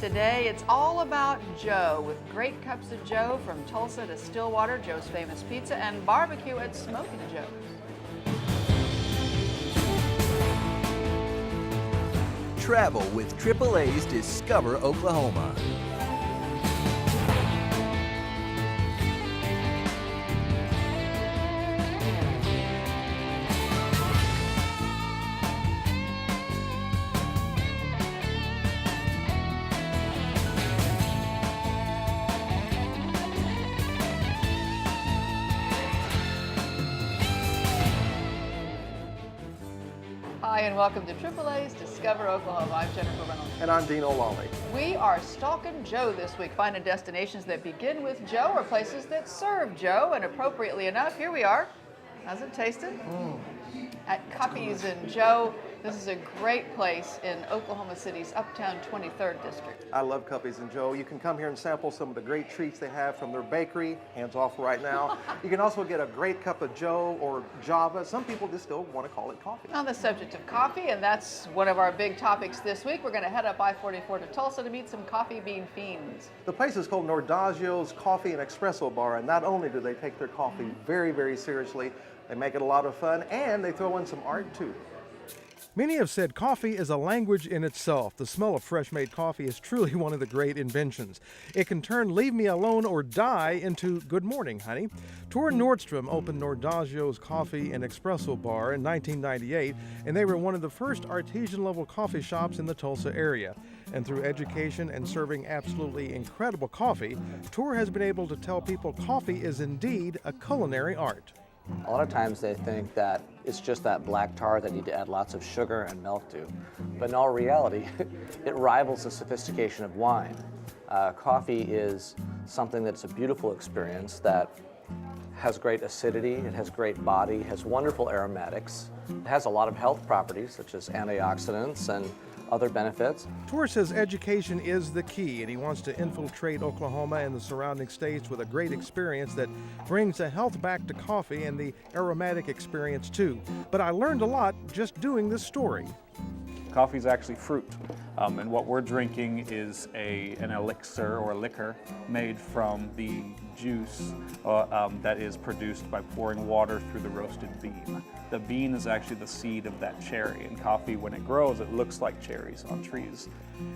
Today, it's all about Joe, with great cups of Joe from Tulsa to Stillwater, Joe's Famous Pizza, and barbecue at Smoking Joe's. Travel with AAA's Discover Oklahoma. Hi, and welcome to AAA's Discover Oklahoma. I'm Jennifer Reynolds. And I'm Dean O'Lally. We are stalking Joe this week, finding destinations that begin with Joe or places that serve Joe. And appropriately enough, here we are. How's it tasted? At Cuppy's and Joe. This is a great place in Oklahoma City's Uptown 23rd District. I love Cuppy's and Joe. You can come here and sample some of the great treats they have from their bakery. Hands off right now. You can also get a great cup of Joe or Java. Some people just still want to call it coffee. On the subject of coffee, and that's one of our big topics this week, we're going to head up I-44 to Tulsa to meet some coffee bean fiends. The place is called Nordaggio's Coffee and Espresso Bar, and not only do they take their coffee very, very seriously, they make it a lot of fun, and they throw in some art too. Many have said coffee is a language in itself. The smell of fresh-made coffee is truly one of the great inventions. It can turn leave me alone or die into good morning, honey. Tor Nordstrom opened Nordaggio's Coffee and Espresso Bar in 1998, and they were one of the first artisan-level coffee shops in the Tulsa area. And through education and serving absolutely incredible coffee, Tor has been able to tell people coffee is indeed a culinary art. A lot of times they think that it's just that black tar that you need to add lots of sugar and milk to. But in all reality, it rivals the sophistication of wine. Coffee is something that's a beautiful experience that has great acidity, it has great body, has wonderful aromatics. It has a lot of health properties such as antioxidants and other benefits. Tor says education is the key, and he wants to infiltrate Oklahoma and the surrounding states with a great experience that brings the health back to coffee and the aromatic experience too. But I learned a lot just doing this story. Coffee is actually fruit, and what we're drinking is an elixir or a liquor made from the juice that is produced by pouring water through the roasted bean. The bean is actually the seed of that cherry, and coffee, when it grows, it looks like cherries on trees.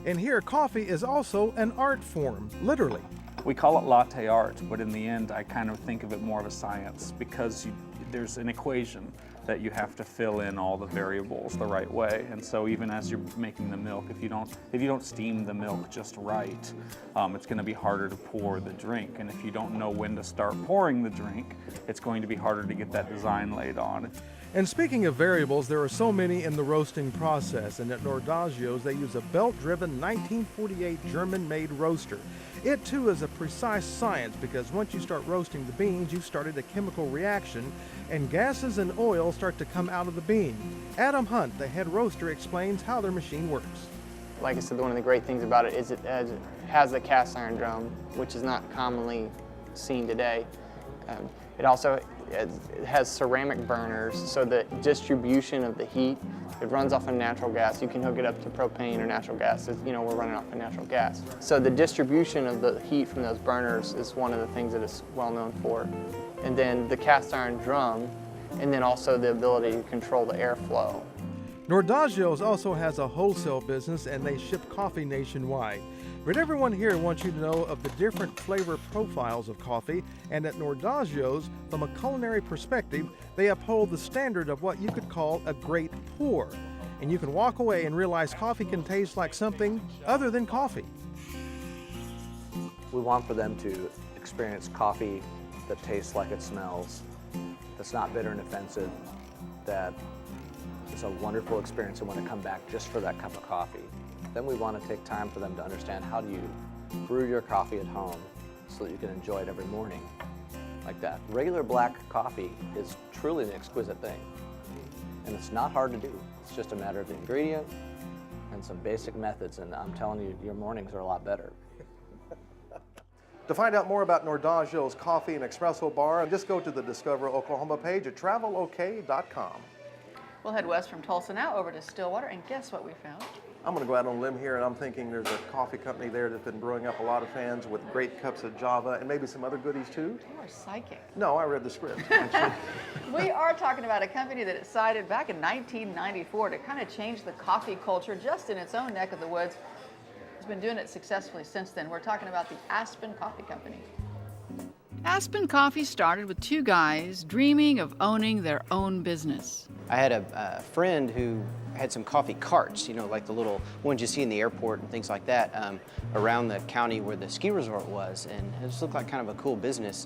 And here, coffee is also an art form, literally. We call it latte art, but in the end, I kind of think of it more of a science, because there's an equation that you have to fill in all the variables the right way. And so even as you're making the milk, if you don't steam the milk just right, it's going to be harder to pour the drink. And if you don't know when to start pouring the drink, it's going to be harder to get that design laid on. And speaking of variables, there are so many in the roasting process, and at Nordaggio's they use a belt-driven 1948 German-made roaster. It too is a precise science, because once you start roasting the beans, you've started a chemical reaction, and gases and oil start to come out of the bean. Adam Hunt, the head roaster, explains how their machine works. Like I said, one of the great things about it is it has a cast iron drum, which is not commonly seen today. It also has ceramic burners, so the distribution of the heat, it runs off of natural gas. You can hook it up to propane or natural gas. We're running off of natural gas. So the distribution of the heat from those burners is one of the things that it's well known for. And then the cast iron drum, and then also the ability to control the airflow. Nordaggio's also has a wholesale business, and they ship coffee nationwide. But everyone here wants you to know of the different flavor profiles of coffee, and at Nordaggio's, from a culinary perspective, they uphold the standard of what you could call a great pour. And you can walk away and realize coffee can taste like something other than coffee. We want for them to experience coffee that tastes like it smells, that's not bitter and offensive, that is a wonderful experience and want to come back just for that cup of coffee. Then we want to take time for them to understand how do you brew your coffee at home so that you can enjoy it every morning like that. Regular black coffee is truly an exquisite thing, and it's not hard to do. It's just a matter of the ingredient and some basic methods, and I'm telling you, your mornings are a lot better. To find out more about Nordaggio's Coffee and Espresso Bar, just go to the Discover Oklahoma page at travelok.com. We'll head west from Tulsa now over to Stillwater, and guess what we found? I'm going to go out on a limb here, and I'm thinking there's a coffee company there that's been brewing up a lot of fans with great cups of Java and maybe some other goodies too. You are psychic. No, I read the script, actually. We are talking about a company that decided back in 1994 to kind of change the coffee culture just in its own neck of the woods. It's been doing it successfully since then. We're talking about the Aspen Coffee Company. Aspen Coffee started with two guys dreaming of owning their own business. I had a friend who had some coffee carts, you know, like the little ones you see in the airport and things like that, around the county where the ski resort was, and it just looked like kind of a cool business.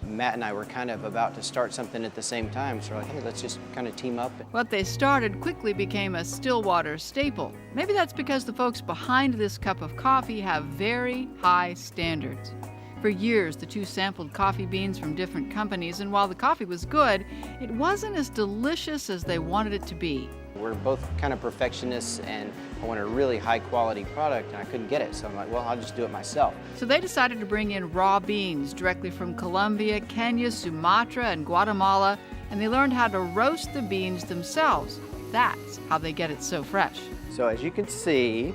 Matt and I were kind of about to start something at the same time, so we're like, hey, let's just kind of team up. What they started quickly became a Stillwater staple. Maybe that's because the folks behind this cup of coffee have very high standards. For years, the two sampled coffee beans from different companies, and while the coffee was good, it wasn't as delicious as they wanted it to be. We're both kind of perfectionists, and I wanted a really high quality product, and I couldn't get it, so I'm like, well, I'll just do it myself. So they decided to bring in raw beans directly from Colombia, Kenya, Sumatra, and Guatemala, and they learned how to roast the beans themselves. That's how they get it so fresh. So as you can see,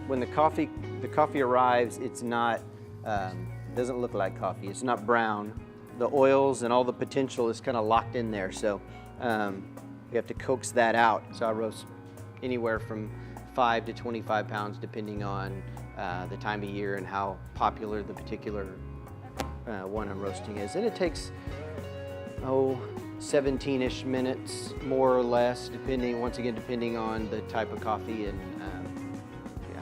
when the coffee arrives, it's not, doesn't look like coffee. It's not brown. The oils and all the potential is kind of locked in there. So we have to coax that out. So I roast anywhere from 5 to 25 pounds, depending on the time of year and how popular the particular one I'm roasting is. And it takes, 17-ish minutes, more or less, depending on the type of coffee and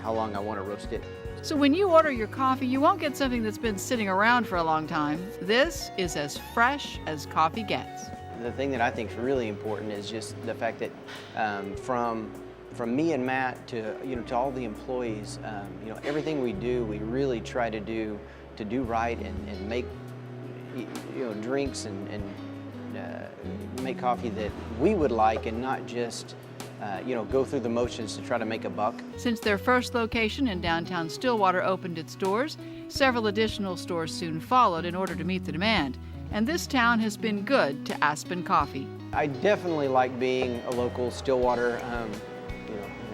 how long I want to roast it. So when you order your coffee, you won't get something that's been sitting around for a long time. This is as fresh as coffee gets. The thing that I think is really important is just the fact that from me and Matt to to all the employees, everything we do, we really try to do right and make drinks and make coffee that we would like, and not just go through the motions to try to make a buck. Since their first location in downtown Stillwater opened its doors, several additional stores soon followed in order to meet the demand. And this town has been good to Aspen Coffee. I definitely like being a local Stillwater,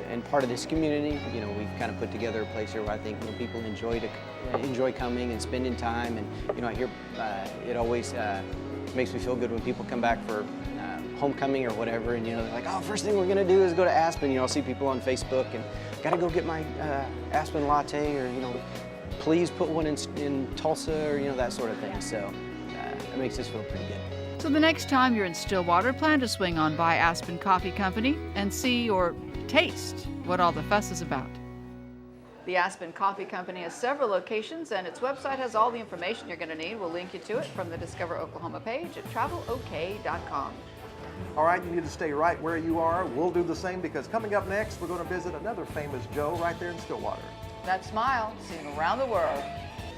and part of this community. We've kind of put together a place here where I think people enjoy coming and spending time. And I hear it always makes me feel good when people come back for homecoming or whatever, and they're like, oh, first thing we're gonna do is go to Aspen. I'll see people on Facebook and gotta go get my Aspen latte, or please put one in Tulsa, or that sort of thing. So it makes us feel pretty good. So the next time you're in Stillwater, plan to swing on by Aspen Coffee Company and see or taste what all the fuss is about. The Aspen Coffee Company has several locations, and its website has all the information you're going to need. We'll link you to it from the Discover Oklahoma page at travelok.com. All right, you need to stay right where you are. We'll do the same, because coming up next, we're going to visit another famous Joe right there in Stillwater. That smile seen around the world.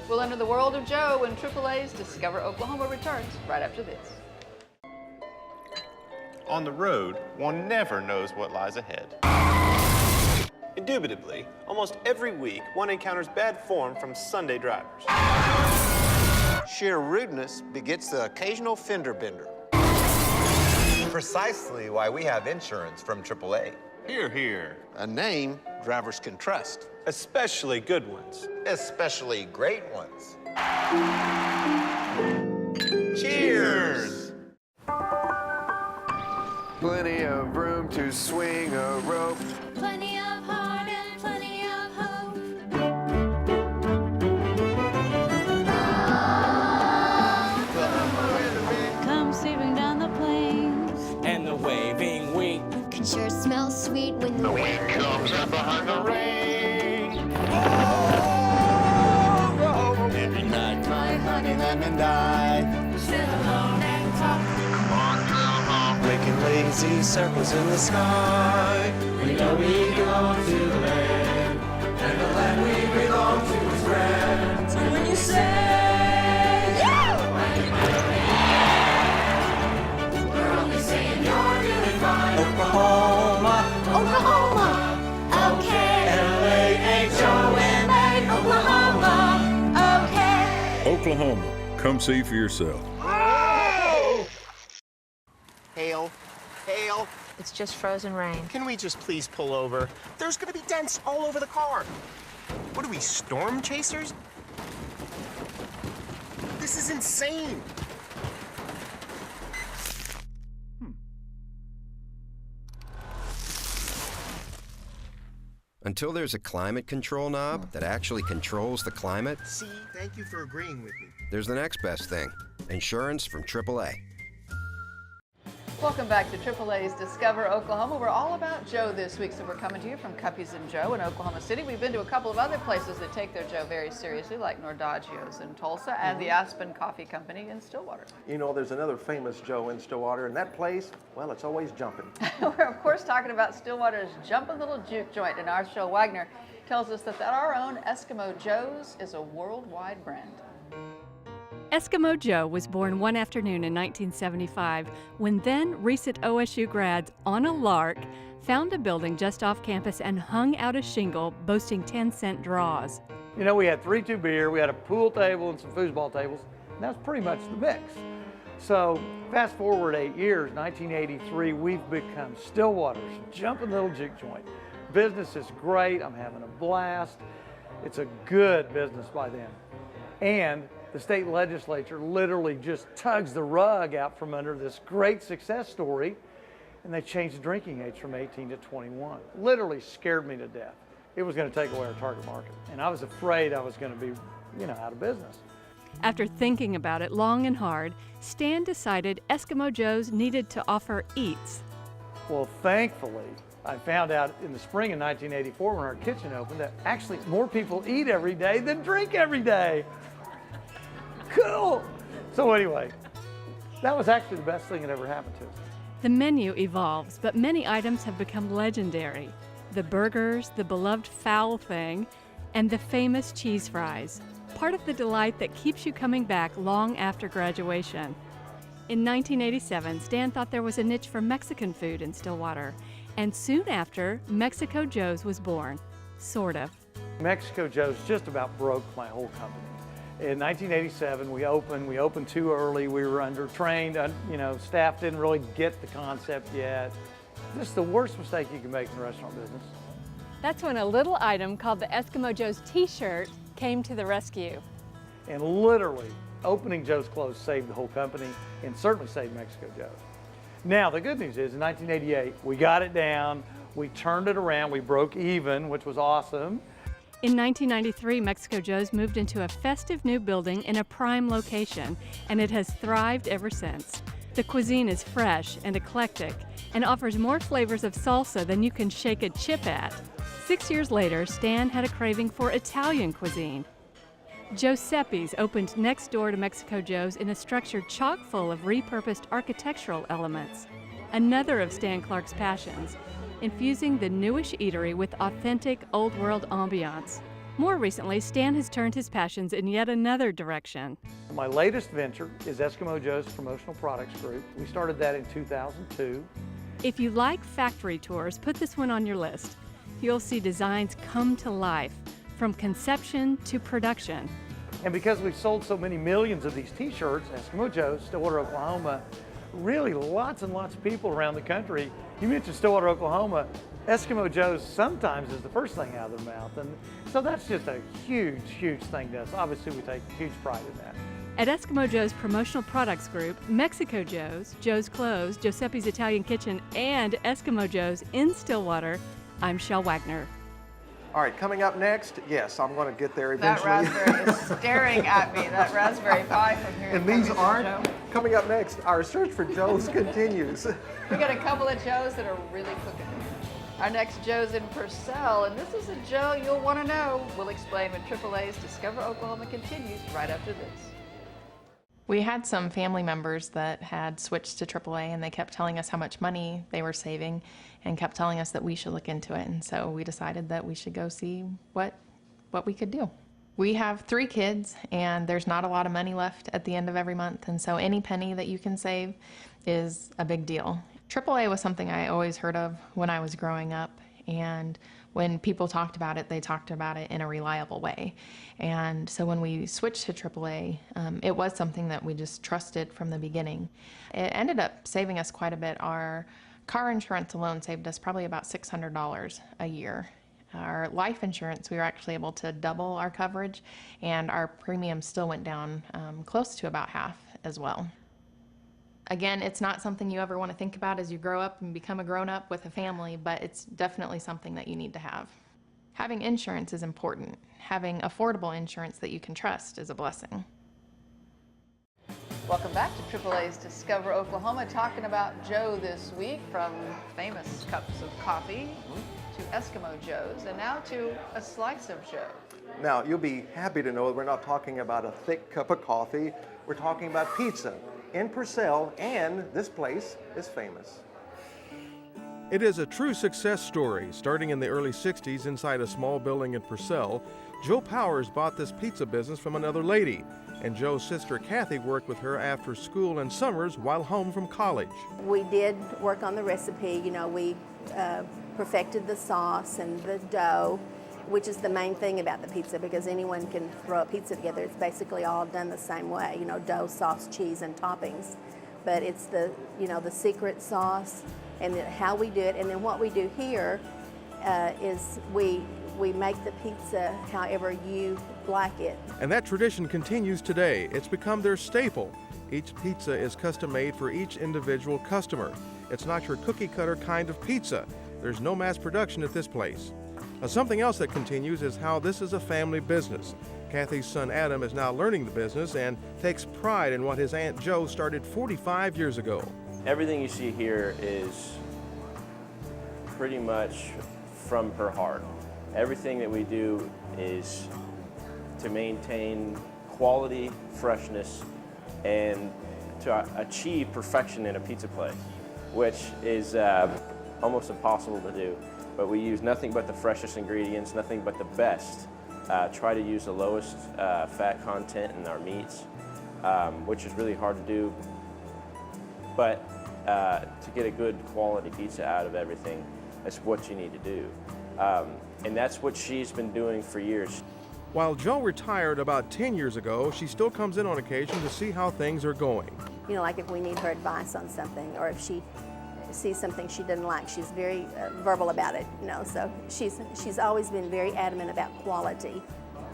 We'll enter the world of Joe when AAA's Discover Oklahoma returns right after this. On the road, one never knows what lies ahead. Indubitably, almost every week, one encounters bad form from Sunday drivers. Sheer rudeness begets the occasional fender bender. Precisely why we have insurance from AAA. Hear, hear. A name drivers can trust. Especially good ones. Especially great ones. Cheers! Plenty of room to swing a rope. Plenty of heart and plenty of hope. Come sweeping down the plains. And the waving wheat Can sure smell sweet when the wind comes up behind the rain. every night. My honey lemon die. sit alone and talk. Making lazy circles in the sky. We know we belong to the land, and the land we belong to is grand. So when you say, yeah! We're only saying you're doing fine. Oklahoma, Oklahoma, okay. L-A-H-O-M-A, Oklahoma, okay. Oklahoma, come see for yourself. Hail, hail, It's just frozen rain. Can we just please pull over? There's gonna be dents all over the car. What are we, storm chasers? This is insane. Until there's a climate control knob that actually controls the climate, See, thank you for agreeing with me. there's the next best thing. Insurance from AAA. Welcome back to AAA's Discover Oklahoma. We're all about Joe this week, so we're coming to you from Cuppies and Joe in Oklahoma City. We've been to a couple of other places that take their Joe very seriously, like Nordaggio's in Tulsa and the Aspen Coffee Company in Stillwater. You know, there's another famous Joe in Stillwater, and that place, well, it's always jumping. We're, of course, talking about Stillwater's Jumpin' Little Juke Joint, and our show Wagner tells us that our own Eskimo Joe's is a worldwide brand. Eskimo Joe was born one afternoon in 1975 when then recent OSU grads on a lark found a building just off campus and hung out a shingle boasting 10-cent draws. You know, we had 3-2 beer, we had a pool table and some foosball tables, and that's pretty much the mix. So fast forward 8 years, 1983, we've become Stillwater's Jumpin' Little Juke Joint. Business is great, I'm having a blast. It's a good business by then. And the state legislature literally just tugs the rug out from under this great success story, and they changed the drinking age from 18 to 21. Literally scared me to death. It was going to take away our target market, and I was afraid I was going to be, out of business. After thinking about it long and hard, Stan decided Eskimo Joe's needed to offer eats. Well, thankfully, I found out in the spring of 1984 when our kitchen opened that actually more people eat every day than drink every day. Cool! So anyway, that was actually the best thing that ever happened to us. The menu evolves, but many items have become legendary. The burgers, the beloved fowl thing, and the famous cheese fries. Part of the delight that keeps you coming back long after graduation. In 1987, Stan thought there was a niche for Mexican food in Stillwater, and soon after, Mexico Joe's was born. Sort of. Mexico Joe's just about broke my whole company. In 1987, we opened too early. We were under-trained, staff didn't really get the concept yet. This is the worst mistake you can make in the restaurant business. That's when a little item called the Eskimo Joe's t-shirt came to the rescue. And literally, opening Joe's Clothes saved the whole company and certainly saved Mexico Joe's. Now, the good news is in 1988, we got it down, we turned it around, we broke even, which was awesome. In 1993, Mexico Joe's moved into a festive new building in a prime location, and it has thrived ever since. The cuisine is fresh and eclectic and offers more flavors of salsa than you can shake a chip at. 6 years later, Stan had a craving for Italian cuisine. Giuseppe's opened next door to Mexico Joe's in a structure chock full of repurposed architectural elements. Another of Stan Clark's passions, infusing the newish eatery with authentic old world ambiance. More recently, Stan has turned his passions in yet another direction. My latest venture is Eskimo Joe's Promotional Products Group. We started that in 2002. If you like factory tours, put this one on your list. You'll see designs come to life, from conception to production. And because we've sold so many millions of these t-shirts, Eskimo Joe's, Stillwater, Oklahoma, really lots and lots of people around the country. You mentioned Stillwater, Oklahoma. Eskimo Joe's sometimes is the first thing out of their mouth. And so that's just a huge, huge thing to us. Obviously, we take huge pride in that. At Eskimo Joe's Promotional Products Group, Mexico Joe's, Joe's Clothes, Giuseppe's Italian Kitchen, and Eskimo Joe's in Stillwater, I'm Shel Wagner. All right, coming up next, yes, I'm going to get there That eventually. raspberry is staring at me, that raspberry pie from here. And these aren't. Coming up next, our search for Joe's continues. We got a couple of Joes that are really cooking. Our next Joe's in Purcell, and this is a Joe you'll want to know. We'll explain when AAA's Discover Oklahoma continues right after this. We had some family members that had switched to AAA, and they kept telling us how much money they were saving and kept telling us that we should look into it. And so we decided that we should go see what we could do. We have 3 kids, and there's not a lot of money left at the end of every month. And so any penny that you can save is a big deal. AAA was something I always heard of when I was growing up. And when people talked about it, they talked about it in a reliable way. And so when we switched to AAA, it was something that we just trusted from the beginning. It ended up saving us quite a bit. Our Car insurance alone saved us probably about $600 a year. Our life insurance, we were actually able to double our coverage, and our premium still went down close to about half as well. Again, it's not something you ever want to think about as you grow up and become a grown-up with a family, but it's definitely something that you need to have. Having insurance is important. Having affordable insurance that you can trust is a blessing. Welcome back to AAA's Discover Oklahoma, talking about Joe this week, from famous cups of coffee to Eskimo Joes, and now to a slice of Joe. Now, you'll be happy to know that we're not talking about a thick cup of coffee. We're talking about pizza in Purcell, and this place is famous. It is a true success story. Starting in the early 60s inside a small building in Purcell, Joe Powers bought this pizza business from another lady, and Joe's sister Kathy worked with her after school and summers while home from college. We did work on the recipe. You know, we perfected the sauce and the dough, which is the main thing about the pizza, because anyone can throw a pizza together. It's basically all done the same way, you know, dough, sauce, cheese, and toppings. But it's the, you know, the secret sauce and how we do it. And then what we do here is we make the pizza however you like it. And that tradition continues today. It's become their staple. Each pizza is custom made for each individual customer. It's not your cookie cutter kind of pizza. There's no mass production at this place. Something else that continues is how this is a family business. Kathy's son Adam is now learning the business and takes pride in what his Aunt Jo started 45 years ago. Everything you see here is pretty much from her heart. Everything that we do is to maintain quality, freshness, and to achieve perfection in a pizza place, which is almost impossible to do. But we use nothing but the freshest ingredients, nothing but the best. Try to use the lowest fat content in our meats, which is really hard to do. But to get a good quality pizza out of everything, that's what you need to do. And that's what she's been doing for years. While Jo retired about 10 years ago, she still comes in on occasion to see how things are going. You know, like if we need her advice on something, or if she sees something she doesn't like, she's very verbal about it, you know, so she's always been very adamant about quality,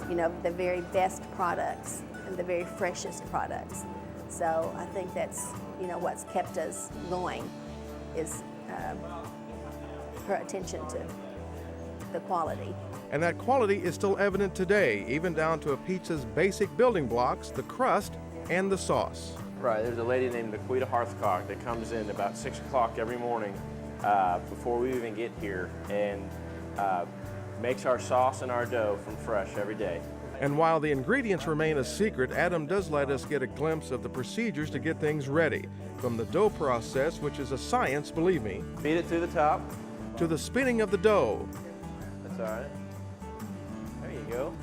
you know, the very best products and the very freshest products. So I think that's, you know, what's kept us going is her attention to the quality. And that quality is still evident today, even down to a pizza's basic building blocks, the crust and the sauce. Right, there's a lady named Laquita Hearthcock that comes in about 6 o'clock every morning before we even get here, and makes our sauce and our dough from fresh every day. And while the ingredients remain a secret, Adam does let us get a glimpse of the procedures to get things ready. From the dough process, which is a science, believe me. Feed it through the top. To the spinning of the dough. That's all right. There you go.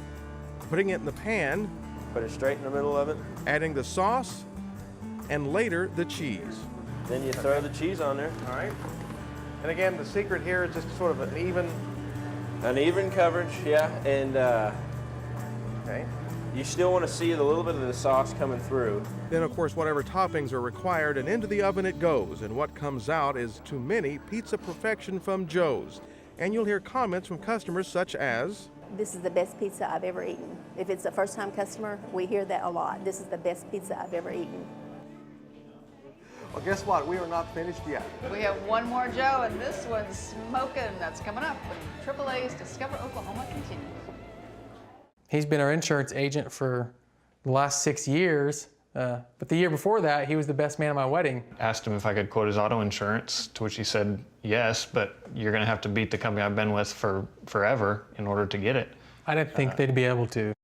Putting it in the pan. Put it straight in the middle of it. Adding the sauce, and later the cheese. Then you throw the cheese on there. All right. And again, the secret here is just sort of an even coverage, yeah. And okay. You still want to see a little bit of the sauce coming through. Then, of course, whatever toppings are required, and into the oven it goes. And what comes out is, to many, pizza perfection from Joe's. And you'll hear comments from customers such as, "This is the best pizza I've ever eaten." If it's a first-time customer, we hear that a lot. "This is the best pizza I've ever eaten." Well, guess what? We are not finished yet. We have one more Joe, and this one's smoking. That's coming up when AAA's Discover Oklahoma continues. He's been our insurance agent for the last 6 years, but the year before that, he was the best man at my wedding. Asked him if I could quote his auto insurance, to which he said yes, but you're going to have to beat the company I've been with for forever in order to get it. I didn't think they'd be able to.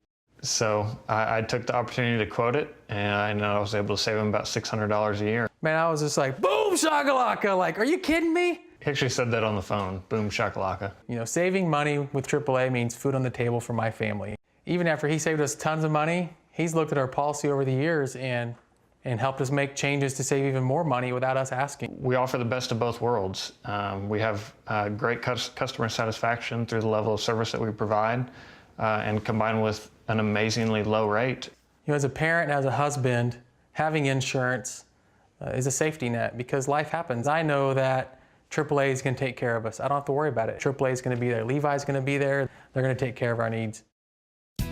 So I took the opportunity to quote it, and I know I was able to save him about $600 a year. Man, I was just like, boom shakalaka, like, are you kidding me? He actually said that on the phone, boom shakalaka. You know, saving money with AAA means food on the table for my family. Even after he saved us tons of money, he's looked at our policy over the years and helped us make changes to save even more money without us asking. We offer the best of both worlds. We have great customer satisfaction through the level of service that we provide, and combined with an amazingly low rate. You know, as a parent and as a husband, having insurance is a safety net because life happens. I know that AAA is going to take care of us. I don't have to worry about it. AAA is going to be there. Levi's going to be there. They're going to take care of our needs.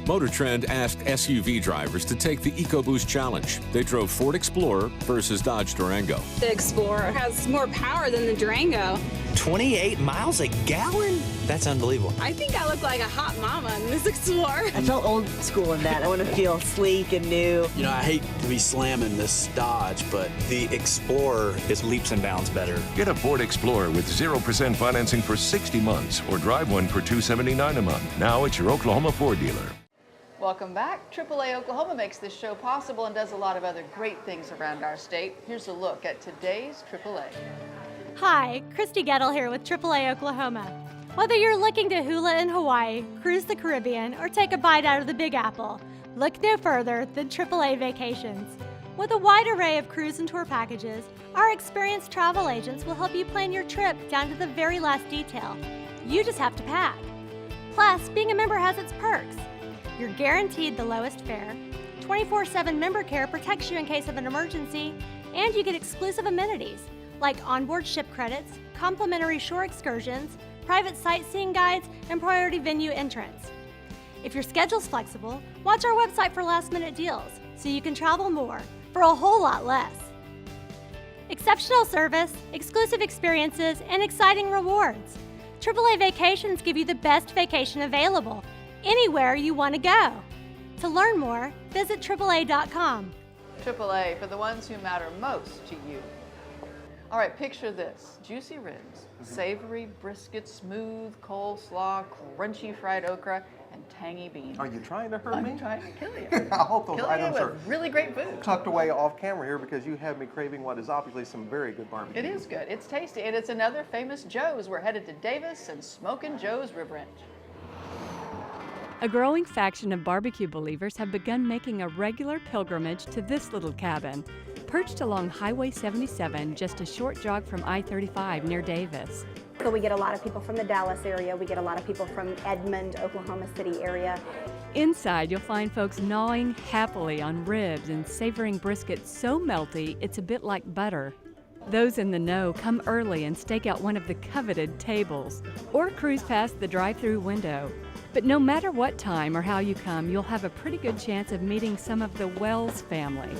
Motor Trend asked SUV drivers to take the EcoBoost Challenge. They drove Ford Explorer versus Dodge Durango. The Explorer has more power than the Durango. 28 miles a gallon? That's unbelievable. I think I look like a hot mama in this Explorer. I felt old school in that. I want to feel sleek and new. You know, I hate to be slamming this Dodge, but the Explorer is leaps and bounds better. Get a Ford Explorer with 0% financing for 60 months or drive one for $279 a month. Now at your Oklahoma Ford dealer. Welcome back. AAA Oklahoma makes this show possible and does a lot of other great things around our state. Here's a look at today's AAA. Hi, Christy Gettle here with AAA Oklahoma. Whether you're looking to hula in Hawaii, cruise the Caribbean, or take a bite out of the Big Apple, look no further than AAA Vacations. With a wide array of cruise and tour packages, our experienced travel agents will help you plan your trip down to the very last detail. You just have to pack. Plus, being a member has its perks. You're guaranteed the lowest fare, 24/7 member care protects you in case of an emergency, and you get exclusive amenities like onboard ship credits, complimentary shore excursions, private sightseeing guides, and priority venue entrance. If your schedule's flexible, watch our website for last-minute deals so you can travel more for a whole lot less. Exceptional service, exclusive experiences, and exciting rewards. AAA Vacations give you the best vacation available anywhere you want to go. To learn more, visit AAA.com. AAA, for the ones who matter most to you. All right, picture this. Juicy ribs, savory brisket, smooth coleslaw, crunchy fried okra, and tangy beans. Are you trying to hurt me? I'm trying to kill you. I hope those Killing you items are with really great food. tucked away off camera here because you have me craving what is obviously some very good barbecue. It is good. It's tasty, and it's another famous Joe's. We're headed to Davis and Smokin' Joe's Rib Ranch. A growing faction of barbecue believers have begun making a regular pilgrimage to this little cabin, perched along Highway 77, just a short jog from I-35 near Davis. So we get a lot of people from the Dallas area, we get a lot of people from Edmond, Oklahoma City area. Inside, you'll find folks gnawing happily on ribs and savoring brisket so melty it's a bit like butter. Those in the know come early and stake out one of the coveted tables, or cruise past the drive-through window. But no matter what time or how you come, you'll have a pretty good chance of meeting some of the Wells family.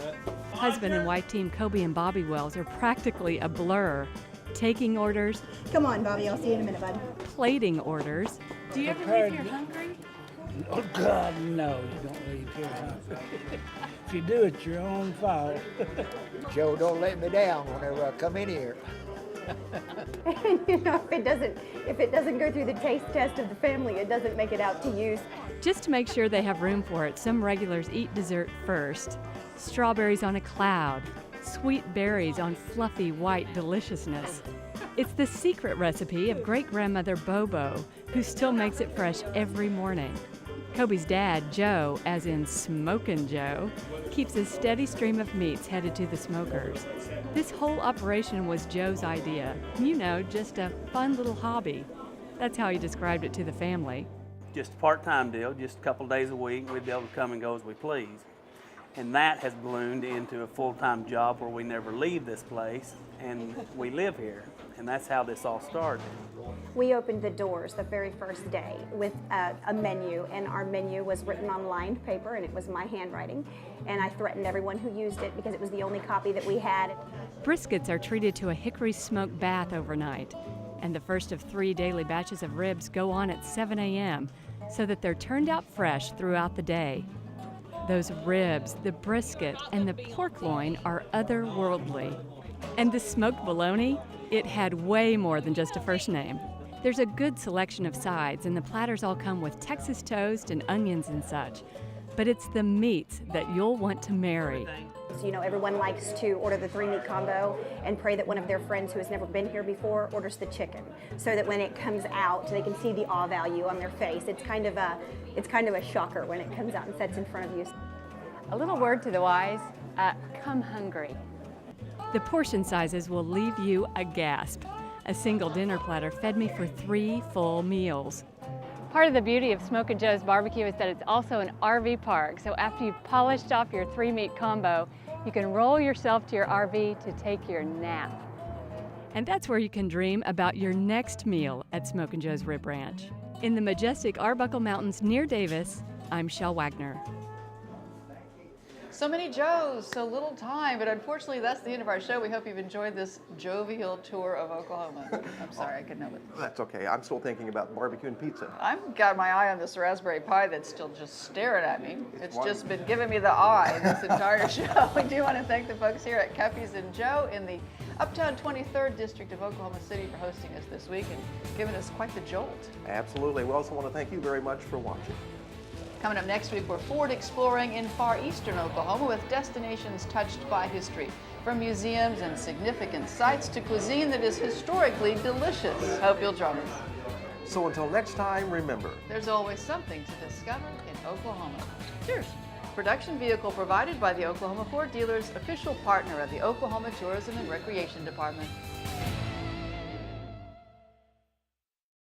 Husband and wife team Kobe and Bobby Wells are practically a blur. Taking orders. Come on, Bobby, I'll see you in a minute, bud. Plating orders. Do you ever leave here hungry? Oh, God, no, you don't leave here hungry. If you do, it's your own fault. Joe, don't let me down whenever I come in here. You know, if it doesn't go through the taste test of the family, it doesn't make it out to you. Just to make sure they have room for it, some regulars eat dessert first. Strawberries on a cloud, sweet berries on fluffy white deliciousness. It's the secret recipe of great-grandmother Bobo, who still makes it fresh every morning. Kobe's dad, Joe, as in Smokin' Joe, keeps a steady stream of meats headed to the smokers. This whole operation was Joe's idea. You know, just a fun little hobby. That's how he described it to the family. Just a part-time deal, just a couple days a week. We'd be able to come and go as we please. And that has ballooned into a full-time job where we never leave this place and we live here. And that's how this all started. We opened the doors the very first day with a menu, and our menu was written on lined paper, and it was my handwriting. And I threatened everyone who used it because it was the only copy that we had. Briskets are treated to a hickory smoke bath overnight, and the first of 3 daily batches of ribs go on at 7 a.m. so that they're turned out fresh throughout the day. Those ribs, the brisket, and the pork loin are otherworldly. And the smoked bologna? It had way more than just a first name. There's a good selection of sides, and the platters all come with Texas toast and onions and such. But it's the meats that you'll want to marry. So, you know, everyone likes to order the 3-meat combo and pray that one of their friends who has never been here before orders the chicken, so that when it comes out, they can see the awe value on their face. It's kind of a shocker when it comes out and sets in front of you. A little word to the wise, come hungry. The portion sizes will leave you aghast. A single dinner platter fed me for 3 full meals. Part of the beauty of Smokin' Joe's Barbecue is that it's also an RV park. So after you've polished off your 3-meat combo, you can roll yourself to your RV to take your nap. And that's where you can dream about your next meal at Smokin' Joe's Rib Ranch. In the majestic Arbuckle Mountains near Davis, I'm Shel Wagner. So many Joes, so little time, but unfortunately that's the end of our show. We hope you've enjoyed this jovial tour of Oklahoma. I'm sorry, I couldn't help it. That's okay. I'm still thinking about barbecue and pizza. I've got my eye on this raspberry pie that's still just staring at me. It's just been giving me the eye this entire show. We do want to thank the folks here at Cuffy's and Joe in the Uptown 23rd District of Oklahoma City for hosting us this week and giving us quite the jolt. Absolutely. We also want to thank you very much for watching. Coming up next week, we're forward exploring in far eastern Oklahoma with destinations touched by history, from museums and significant sites to cuisine that is historically delicious. Hope you'll join us. So until next time, remember, there's always something to discover in Oklahoma. Cheers. Production vehicle provided by the Oklahoma Ford Dealers, official partner of the Oklahoma Tourism and Recreation Department.